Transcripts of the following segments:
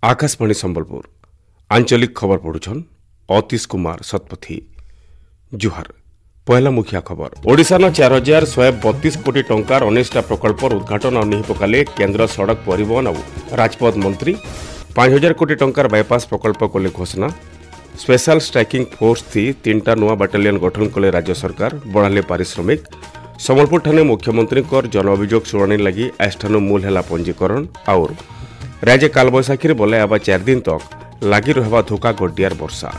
आकाशवाणी संबलपुर आंचलिक खबर पढ़ुछन अतीश कुमार शतपथी। जुहार पहला मुखिया खबर ओडिशा 4132 कोटी टंकार 19टा प्रकल्प उद्घाटन और नहीं पकाले केंद्र सड़क परिवहन और राजपथ मंत्री 5000 कोटी टंकार बायपास प्रकल्प कले घोषणा। स्पेशल स्ट्राइकिंग फोर्स थी 3टा नुआ बाटालियन गठन कले राज्य सरकार बढ़ाले पारिश्रमिक। संबलपुर ठाणे मुख्यमंत्री जन अभियोग शुणाणी लगी आस्थानु मूल है पंजीकरण और राज्य कालबैशाखी बोले आबा 4 दिन तक लगी रहा धोका गड्डियार वर्षा।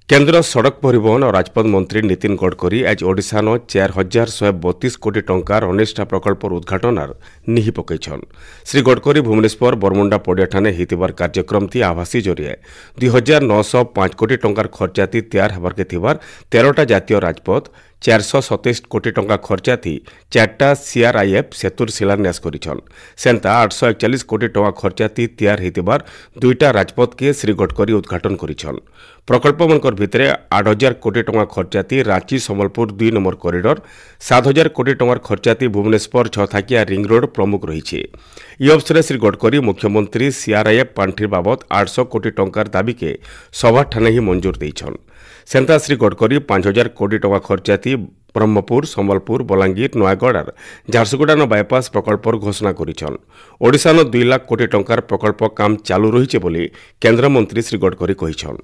केंद्र सड़क परिवहन और राजपथ मंत्री नितिन गडकरी आज ओडिशा 4132 कोटी टंकार 19टा प्रकल्प उद्घाटन निहि पकईछन। श्री गडकरी भुवनेश्वर बरमुंडा पड़िया ठाणे हितिबार कार्यक्रम थी आभासी जरिए 2905 कोटी टंकार खर्चाती तैयार हबार के थिबार 13टा जातीय राजपथ 427 कोटी टंका खर्चा थी 4टा सीआरआईएफ सेतुर शिलान्यास करिछन। सेंता 841 कोटी टंका खर्चा थी तैयार हितिबार 2टा राजपथ के श्री गडकरी उद्घाटन करिछन। प्रकल्प मनकर भितरे 8000 कोटी टंका खर्चा थी रांची संबलपुर 2 नंबर कॉरिडोर 7000 कोटी टंका खर्चा थी भुवनेश्वर 6 थाकिया रिंग रोड प्रमुख रही। यह अवसर श्री गडकरी मुख्यमंत्री सीआरआईएफ पांठिर बाबद 800 कोटी टंकार दाबी के सभा ठाणे ही मंजूर देइछन। सेंता श्री गडकरी 5000 कोटी टंका खर्चा थी ब्रह्मपुर संबलपुर बलांगीर नयगढ़ और झारसुगुड़ा बायपास प्रकल्प घोषणा करिछन। ओडिशा 2 लाख कोटी टंकार प्रकल्प काम चालू रही बोली केंद्र मंत्री श्री गडकरी कहिछन।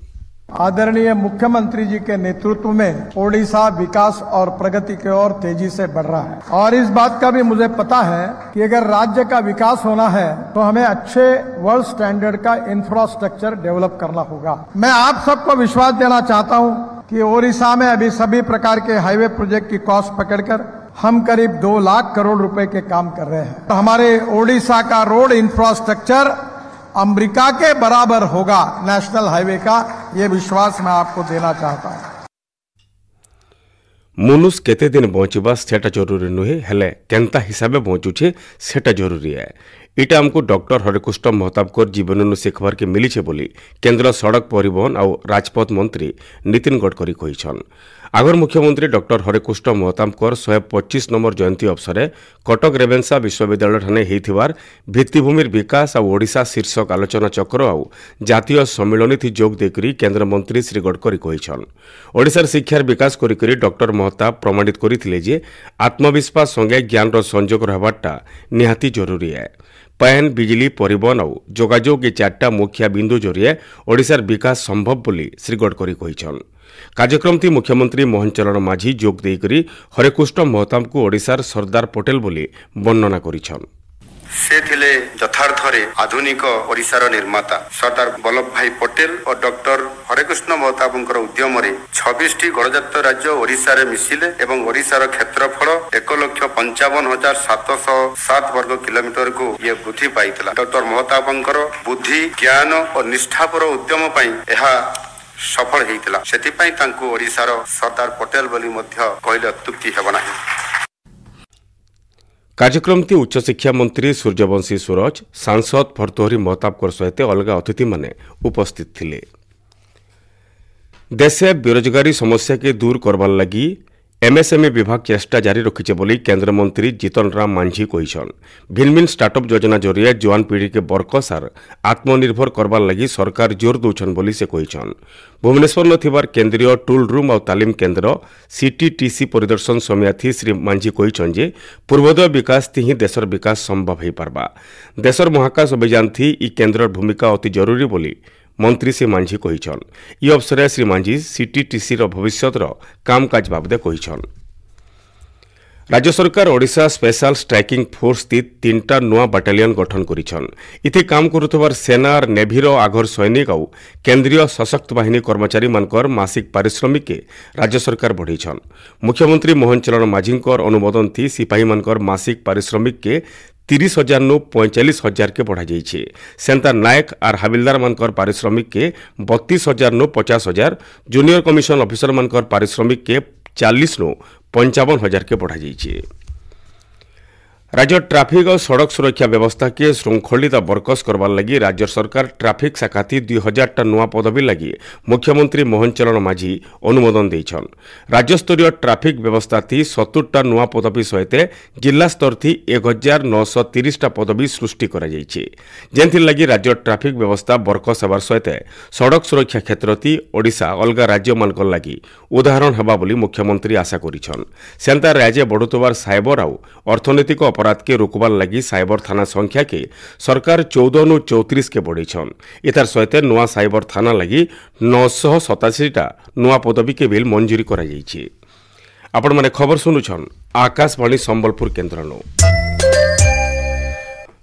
आदरणीय मुख्यमंत्री जी के नेतृत्व में ओडिशा विकास और प्रगति की ओर तेजी से बढ़ रहा है और इस बात का भी मुझे पता है कि अगर राज्य का विकास होना है तो हमें अच्छे वर्ल्ड स्टैंडर्ड का इंफ्रास्ट्रक्चर डेवलप करना होगा। मैं आप सबको विश्वास देना चाहता हूं कि ओडिशा में अभी सभी प्रकार के हाईवे प्रोजेक्ट की कॉस्ट पकड़कर हम करीब 2 लाख करोड़ रुपए के काम कर रहे हैं। तो हमारे ओडिशा का रोड इंफ्रास्ट्रक्चर अमेरिका के बराबर होगा नेशनल हाईवे का, ये विश्वास मैं आपको देना चाहता हूं। मनुष्य केते दिन बंचवा सेटा जरूरी नुहे हेले केंता हिसाबे बंचुछे सेटा जरूरी है। इटा हमको डॉक्टर हरिकृष्ण महताब जीवन शिखबार के मिली बोली केंद्र सड़क परिवहन और राजपथ मंत्री नितिन गडकरी कहिछन। आगर मुख्यमंत्री डॉक्टर हरिकृष्ण महताब 125 नंबर जयंती अवसर कटक रेवेन्सा विश्वविद्यालय ठाणे होइथिबार भित्तिभूमिर विकास और ओडिशा शीर्षक आलोचना चक्र और जातीय सम्मिलन थी जोग देकरी केंद्र मंत्री श्री गडकरी कहिछन। ओडिशार शिक्षार विकास करी डॉक्टर महताब प्रमाणित करथिले जे आत्मविश्वास संगे ज्ञान संजोग रहबाटा निहाती जरूरी है। पैन बिजली परिवहन और जोगाजोग ये 4टा मुख्य बिंदु जरिए ओडिशार विकास संभव बोली श्री गडकरी कहिछन। कार्यक्रम थी मुख्यमंत्री मोहन चरण माझी जोग देकरी हरिकृष्ण महताब को ओडिशार सरदार पटेल बोली वर्णना करिछन। से थिले यथार्थरे आधुनिक ओडिशार निर्माता सरदार वल्लभ भाई पटेल और डॉक्टर हरिकृष्ण महताबंकर उद्यम 26टी गणजात राज्य ओडिशा रे मिसिले एवं ओडिशार क्षेत्रफल 1,55,707 वर्ग किलोमीटर को ये वृद्धि पाइथिला। डॉक्टर महताबंकर बुद्धि ज्ञान और निष्ठापर उद्यम पई एहा सफल हेतिला। सेतिपई तांको ओडिशार सरदार पटेल बोली मध्य कहले अत्युक्ति हेबो नाही। कार्यक्रम थी उच्च शिक्षा मंत्री सूर्यवंशी सूरज सांसद भर्तृहरि महताब सहित अलग अतिथि माने उपस्थित थिले। देशे बेरोजगारी समस्या के दूर करवार लगी एमएसएमई विभाग चेष्टा जारी रखिছে बोली केंद्र मंत्री जीतन राम मांझी कहिछन। भिन्न भिन्न स्टार्टअप योजना जरिए जवान पीढ़ी के बरकसार आत्मनिर्भर करवार लगी सरकार जोर दौछन बोली से कहिछन। भुवनेश्वर नथिबार केंद्रीय टूल रूम और तालीम केंद्र सीटीटीसी परिदर्शन समय थी श्री मांझी कहिछन जे पूर्वोदय विकास थी ही देशर विकास संभव हो पारबा। देशर महाकाश अभियान थी ई केंद्र भूमिका अति जरूरी बोली मंत्री श्री मांझी कहिछन। ई अवसर श्री मांझी सीटीटीसी भविष्यतर कामकाज बाबदे कहिछन। राज्य सरकार ओडिशा स्पेशल स्ट्राइकिंग फोर्स थी 3टा नुआ बाटालियन गठन करिछन। इथे काम करुथबार सेना और नेभीर आघर सैनिक और केंद्रीय सशक्त बाहिनी कर्मचारी मानकर मासिक पारिश्रमिक के राज्य सरकार बढ़ाइछन। मुख्यमंत्री मोहन चरण माझींकर अनुमोदन थी सिपाही मानकर मासिक पारिश्रमिक के 30,000 नु 45,000 के बढ़ा जाइए। सेंता नायक और हाविलदार मानकर पारिश्रमिक के 32,000 नु 50,000 जूनियर कमिशन ऑफिसर मानकर पारिश्रमिक के 40 नु 55,000 के बढ़ा जाइए। राज्य ट्राफिक और सड़क सुरक्षा व्यवस्था के श्रृंखलित बरकस करवार लगी राज्य सरकार ट्राफिक शाखाती 2000 नुआ पदवी लगी मुख्यमंत्री मोहन चरण माझी अनुमोदन देछन। राज्यस्तरीय ट्राफिक व्यवस्था थी 70 नुआ पदवी सहित जिला स्तर थी 1930 पदवी सृष्टि करा जायछि। जेंथि लगी राज्य ट्राफिक व्यवस्था बरकस हेबार सहित सड़क सुरक्षा क्षेत्र थी ओडिशा अलगा राज्य मानक लगी उदाहरण हेबा बोली मुख्यमंत्री आशा करिछन। सेंता राज्य बढ़ुतबार साइबर आउ अर्थनैतिक अपराध के रोकबार लगी साइबर थाना संख्या के सरकार 14 नु 34 के बढ़ेछन। इतार सहित नुआ साइबर थाना लगी 987 नुआ पदवी के बिल मंजूरी करा जायछि। आपण माने खबर सुनुछन आकाशवाणी संबलपुर केन्द्रनो।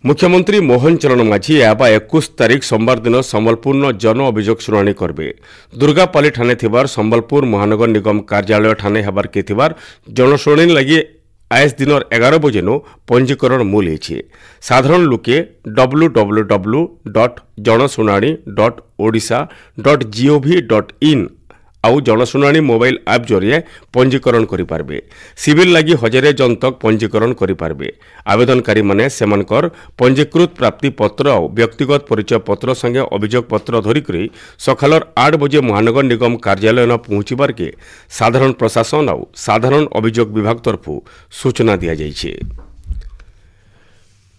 मुख्यमंत्री मोहन चरण माझी एबा 21 तारीख सोमवार दिन संबलपुर जन अभियोग शुणाणी करबे। दुर्गापाली ठाणे थिबार संबलपुर महानगर निगम कार्यालय ठाणे हेबार के थिबार जनशुणाणी लगी आयस दिन 11 बजे पंजीकरण मूल है। साधारण लोके www.janashunani.odisha.gov.in आउ जनशुणाणी मोबाइल ऐप जरिए पंजीकरण करिपारबे। सिविल लगी 1000 जन तक पंजीकरण करिपारबे। आवेदनकारी माने सेमानकर पंजीकृत प्राप्ति पत्र और व्यक्तिगत परिचय पत्र संगे अभियोग पत्र धरिकरी सकालर 8 बजे महानगर निगम कार्यालय न पहुंचीबार के साधारण प्रशासन और साधारण अभियोग विभाग तरफु सूचना दिया जायछि।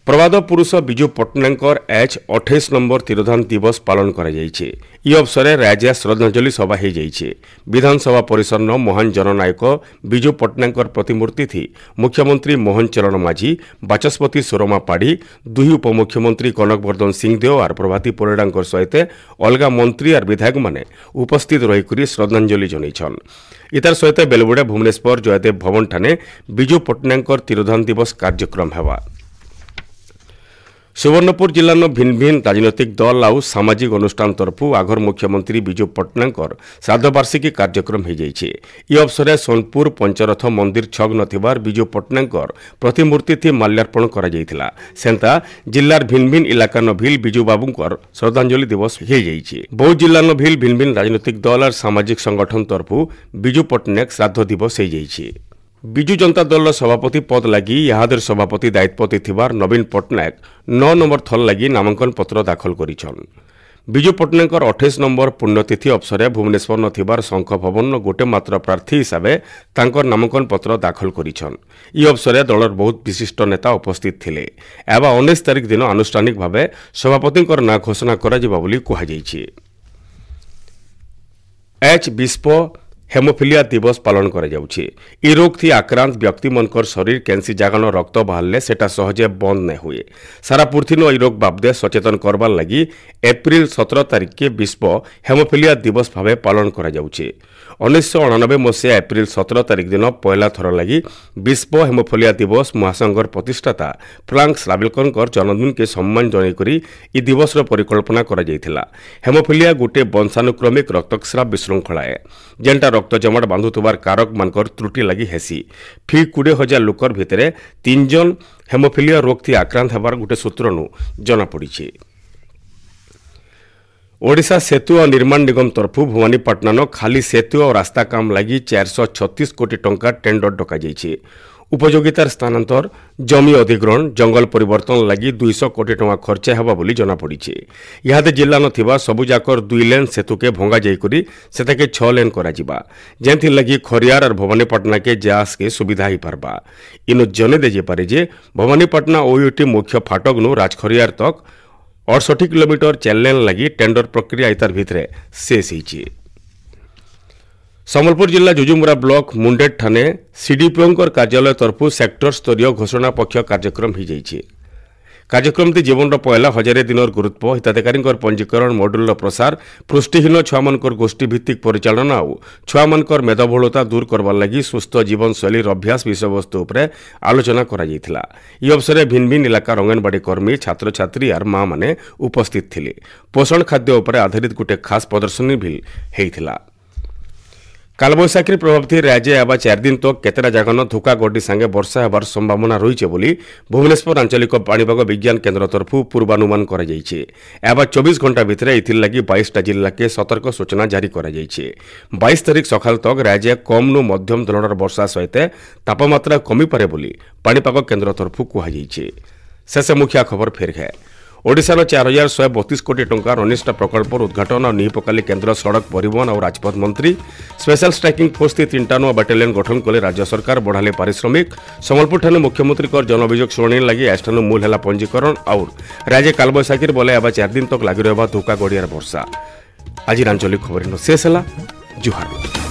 प्रवाद पुरुष विजु पट्टनायकर H28 नंबर तिरोधान दिवस पालन करा जायछि। ई अवसर राज्य श्रद्धांजलि सभा हो जायछि। विधानसभा परिसर महान जननायक विजु पट्टनायकर प्रतिमूर्ति थी मुख्यमंत्री मोहन चरण माझी, बाचस्पति सोरमा पाढ़ी, दुई उपमुख्यमंत्री कनकवर्धन सिंहदेव और प्रभाती परिड़ा सहित अलगा मंत्री और विधायक माने उपस्थित रही श्रद्धांजलि जनइछन। इतार सहित बेलबुड़ा भुवनेश्वर जयदेव भवन ठाणे विजु पट्टनायकर तिरोधान दिवस कार्यक्रम हेबा। सुवर्णपुर जिला भिन्न भिन्न राजनैतिक दल आउ सामाजिक अनुष्ठान तरफु आघर मुख्यमंत्री विजु पट्टनायकर श्राद्धवार्षिकी कार्यक्रम हो जायछि। ई अवसर सोनपुर पंचरथ मंदिर छग नथिबार विजु पट्टनायकर प्रतिमूर्ति थी माल्यार्पण करा जायथिला। सेंता जिल्लार भिन्न भिन्न इलाका भिल विजु बाबूंकर श्रद्धांजलि दिवस हो जायछि। बौद्ध जिला भिल भिन्न भिन्न राजनैतिक दल और सामाजिक संगठन तरफु विजु पट्टनायक श्राद्ध दिवस हो जायछि। विजु जनता दल सभापति पद लगी इहादर सभापति दायित्व थिबार नवीन पट्टनायक 9 नंबर थल लगी नामांकन पत्र दाखल करिछन। विजु पट्टनायकर 28 नंबर पुण्यतिथि अवसर भुवनेश्वर नथिबार शंख भवन गोटे मात्र प्रार्थी हिसाब तांकर नामांकन पत्र दाखल करिछन। ई अवसर दलर बहुत विशिष्ट नेता उपस्थित थिले। एबा 19 तारीख दिन आनुष्ठानिक भावे सभापतिंकर ना घोषणा करा जिबा बोली कुहा जायछि। विश्व हेमोफिलिया दिवस पालन करा जाउछि। ई रोग थी आक्रांत व्यक्ति मनकर शरीर कैंसी जागन रक्त बाहरले सेटा सहजे बंद न हुए। सारा पृथ्वी ई रोग बाबदे सचेतन करबार लगी एप्रिल 17 तारीख के विश्व हेमोफिलिया दिवस भावे पालन करा जाउछि। 1999 मसीहा एप्रिल 17 तारीख दिन पहला थर लगी विश्व हेमोफिलिया दिवस महासंघर प्रतिष्ठाता फ्रांक श्राबिलकर जन्मदिन के सम्मान जनईकरी ई दिवस परिकल्पना करा जायथिला। हेमोफिलिया गोटे वंशानुक्रमिक रक्तस्राव विशृंखला है जेनटा रक्त जमाट बांधुतबार कारक मानकर त्रुटि लगी हेसी। फी 20,000 लोकर भितरे 3 जन हेमोफिलिया रोग थी आक्रांत हेबार गोटे सूत्रनु जना पड़िछि। ओडिशा सेतु और निर्माण निगम तरफु भवानीपाटना खाली सेतु और रास्ता काम लगी 436 कोटी टंका टेंडर डका जायछि। उपयोगितार स्थानांतर, जमी अधिग्रहण, जंगल परिवर्तन लगी 200 कोटी टंका खर्च हेबा बोली जना पड़िछि। इहादे जिल्ला नथिबा सबुजाकर 2 लेन सेतु के भंगा जायकरी सेताके 6 लेन करा जिबा जेंथि लगी खरियार और भवानीपाटना के जास के सुविधा ही पारबा। इनु जने दे जे पारे जे भवानीपाटना ओयूटी मुख्य फाटक नु राजखरियार तक 68 किलोमीटर 4 लेन लगी टेंडर प्रक्रिया इतार भितरे शेष होइछि। संबलपुर जिला जुजुमुरा ब्लॉक मुंडेट ठाणे सीडीपीओंकर कार्यालय तरफु सेक्टर स्तरीय घोषणा पक्ष कार्यक्रम हो जायछि। कार्यक्रम जीवन पहला 1000 दिनर गुरुत्व, हिताधिकारी पंजीकरण, मॉड्यूल प्रसार, पुष्टिहीन छुआमानकर गोष्ठी भित्तिक परिचालना और छुआमानकर मेदबहुलता दूर करबार लगी सुस्थ जीवन शैली अभ्यास विषयवस्तु उपरे आलोचना करा जायथिला। ई अवसर भिन्न भिन्न इलाकार अंगनवाड़ी कर्मी, छात्र छात्री और माँ माने उपस्थित थिले। पोषण खाद्य उपरे आधारित गोटे खास प्रदर्शनी भी हेइथिला। कालबैशाखी प्रभाव थी राज्य एवं 4 दिन तक केतेटा जगन धोका गड्डी संगे वर्षा होबार संभावना रही भुवनेश्वर आंचलिक पाणीपाग विज्ञान केन्द्र तरफ पूर्वानुमान कर 24 घंटा भितर एथिरलागि 22टा जिला के सतर्क सूचना जारी कर 22 तारिख सकाल तक राज्य कम नु मध्यम धरणर वर्षा सहित तापमात्रा कमिपारे बोली पाणीपाग केन्द्र तरफ कहुଯାଇଛି। शेष मुख्य खबर फेर है ओडिशार 4132 कोटी टंकार अनिष्ट प्रकल्पर उद्घाटन और निपकाली केन्द्र सड़क परिवहन और राजपथ मंत्री स्पेशल स्ट्राइकिंग फोर्स 3टा नुआ बाटालियन गठन कले राज्य सरकार बढ़ाले पारिश्रमिक सम्बलपुर ठाने मुख्यमंत्री जन अभियोग शुणाणी लगी आजठानु मूल है पंजीकरण और राज्य कालबैशाखी बोले अब 4 दिन तक लगी रहा धोका गड़ियार वर्षा। आज आंचलिक खबर शेष है। जुहार।